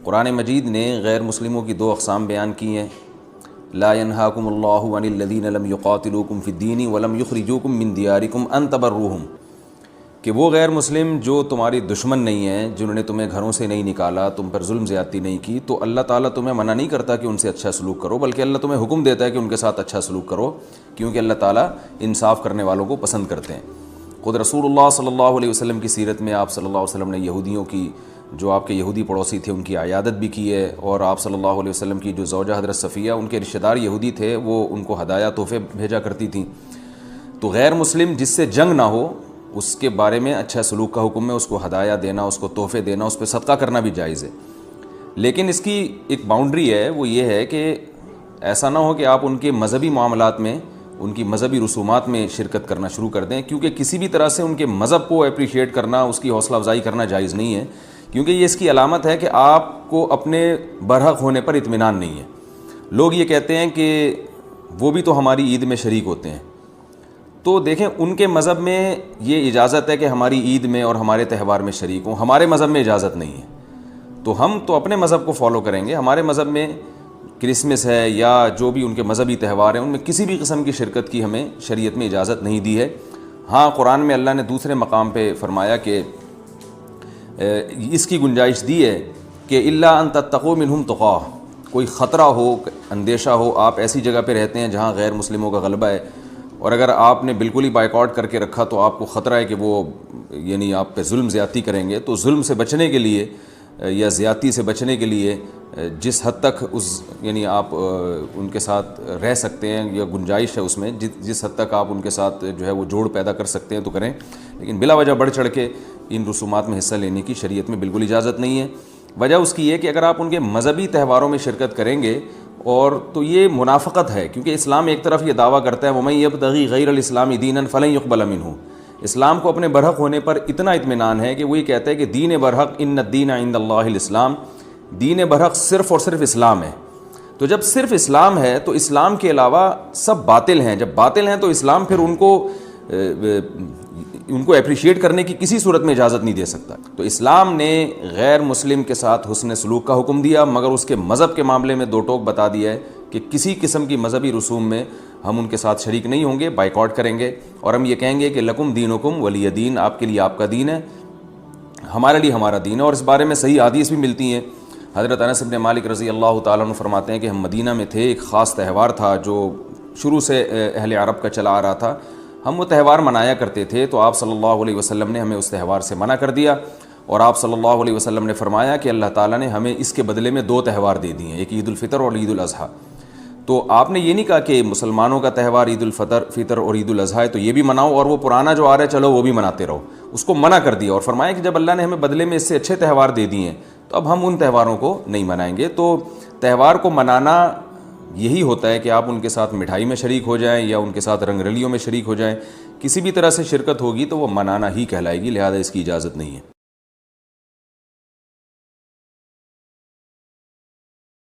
قرآن مجید نے غیر مسلموں کی دو اقسام بیان کی ہیں، لا ینہاکم اللہ عن الذین لم یقاتلوکم فی الدین ولم یخرجوکم من دیارکم ان تبروہم، کہ وہ غیر مسلم جو تمہاری دشمن نہیں ہیں، جنہوں نے تمہیں گھروں سے نہیں نکالا، تم پر ظلم زیادتی نہیں کی، تو اللہ تعالیٰ تمہیں منع نہیں کرتا کہ ان سے اچھا سلوک کرو، بلکہ اللہ تمہیں حکم دیتا ہے کہ ان کے ساتھ اچھا سلوک کرو، کیونکہ اللہ تعالیٰ انصاف کرنے والوں کو پسند کرتے ہیں۔ خود رسول اللہ صلی اللہ علیہ وسلم کی سیرت میں آپ صلی اللہ علیہ وسلم نے یہودیوں کی، جو آپ کے یہودی پڑوسی تھے، ان کی عیادت بھی کی ہے، اور آپ صلی اللہ علیہ وسلم کی جو زوجہ حضرت صفیہ، ان کے رشتہ دار یہودی تھے، وہ ان کو ہدایہ تحفے بھیجا کرتی تھیں۔ تو غیر مسلم جس سے جنگ نہ ہو اس کے بارے میں اچھا سلوک کا حکم ہے، اس کو ہدایہ دینا، اس کو تحفے دینا، اس پہ صدقہ کرنا بھی جائز ہے، لیکن اس کی ایک باؤنڈری ہے، وہ یہ ہے کہ ایسا نہ ہو کہ آپ ان کے مذہبی معاملات میں، ان کی مذہبی رسومات میں شرکت کرنا شروع کر دیں، کیونکہ کسی بھی طرح سے ان کے مذہب کو اپریشیٹ کرنا، اس کی حوصلہ افزائی کرنا جائز نہیں ہے، کیونکہ یہ اس کی علامت ہے کہ آپ کو اپنے برحق ہونے پر اطمینان نہیں ہے۔ لوگ یہ کہتے ہیں کہ وہ بھی تو ہماری عید میں شریک ہوتے ہیں، تو دیکھیں ان کے مذہب میں یہ اجازت ہے کہ ہماری عید میں اور ہمارے تہوار میں شریک ہوں، ہمارے مذہب میں اجازت نہیں ہے، تو ہم تو اپنے مذہب کو فالو کریں گے۔ ہمارے مذہب میں کرسمس ہے یا جو بھی ان کے مذہبی تہوار ہیں، ان میں کسی بھی قسم کی شرکت کی ہمیں شریعت میں اجازت نہیں دی ہے۔ ہاں، قرآن میں اللہ نے دوسرے مقام پہ فرمایا کہ اس کی گنجائش دی ہے کہ الا ان تتقوا منہم تقاہ، کوئی خطرہ ہو، اندیشہ ہو، آپ ایسی جگہ پہ رہتے ہیں جہاں غیر مسلموں کا غلبہ ہے، اور اگر آپ نے بالکل ہی بائیکاٹ کر کے رکھا تو آپ کو خطرہ ہے کہ وہ یعنی آپ پہ ظلم زیادتی کریں گے، تو ظلم سے بچنے کے لیے یا زیادتی سے بچنے کے لیے جس حد تک یعنی آپ ان کے ساتھ رہ سکتے ہیں یا گنجائش ہے اس میں، جس حد تک آپ ان کے ساتھ جو ہے وہ جوڑ پیدا کر سکتے ہیں تو کریں، لیکن بلا وجہ بڑھ چڑھ کے ان رسومات میں حصہ لینے کی شریعت میں بالکل اجازت نہیں ہے۔ وجہ اس کی یہ کہ اگر آپ ان کے مذہبی تہواروں میں شرکت کریں گے اور تو یہ منافقت ہے، کیونکہ اسلام ایک طرف یہ دعویٰ کرتا ہے وَمَن يَبْتَغِي غَيْرَ الْإِسْلَامِ دِينًا فَلَن يُقْبَلَ مِنْهُ، اسلام کو اپنے برحق ہونے پر اتنا اطمینان ہے کہ وہ یہ کہتا ہے کہ دین برحق ان الدین عند اللہ الاسلام، دین برحق صرف اور صرف اسلام ہے۔ تو جب صرف اسلام ہے تو اسلام کے علاوہ سب باطل ہیں، جب باطل ہیں تو اسلام پھر ان کو اپریشیٹ کرنے کی کسی صورت میں اجازت نہیں دے سکتا۔ تو اسلام نے غیر مسلم کے ساتھ حسن سلوک کا حکم دیا، مگر اس کے مذہب کے معاملے میں دو ٹوک بتا دیا ہے کہ کسی قسم کی مذہبی رسوم میں ہم ان کے ساتھ شریک نہیں ہوں گے، بائیکاٹ کریں گے، اور ہم یہ کہیں گے کہ لکم دینکم ولی دین، آپ کے لیے آپ کا دین ہے، ہمارے لیے ہمارا دین ہے۔ اور اس بارے میں صحیح حدیث بھی ملتی ہیں۔ حضرت انس بن مالک رضی اللہ تعالیٰ عنہ فرماتے ہیں کہ ہم مدینہ میں تھے، ایک خاص تہوار تھا جو شروع سے اہل عرب کا چلا آ رہا تھا، ہم وہ تہوار منایا کرتے تھے، تو آپ صلی اللہ علیہ وسلم نے ہمیں اس تہوار سے منع کر دیا، اور آپ صلی اللہ علیہ وسلم نے فرمایا کہ اللہ تعالیٰ نے ہمیں اس کے بدلے میں دو تہوار دے دیے ہیں، ایک عید الفطر اور عید الاضحیٰ۔ تو آپ نے یہ نہیں کہا کہ مسلمانوں کا تہوار عید الفطر اور عید الاضحیٰ ہے تو یہ بھی مناؤ، اور وہ پرانا جو آ رہا ہے چلو وہ بھی مناتے رہو، اس کو منع کر دیا، اور فرمایا کہ جب اللہ نے ہمیں بدلے میں اس سے اچھے تہوار دے دیے ہیں تو اب ہم ان تہواروں کو نہیں منائیں گے۔ تو تہوار کو منانا یہی ہوتا ہے کہ آپ ان کے ساتھ مٹھائی میں شریک ہو جائیں یا ان کے ساتھ رنگ رلیوں میں شریک ہو جائیں، کسی بھی طرح سے شرکت ہوگی تو وہ منانا ہی کہلائے گی، لہذا اس کی اجازت نہیں ہے۔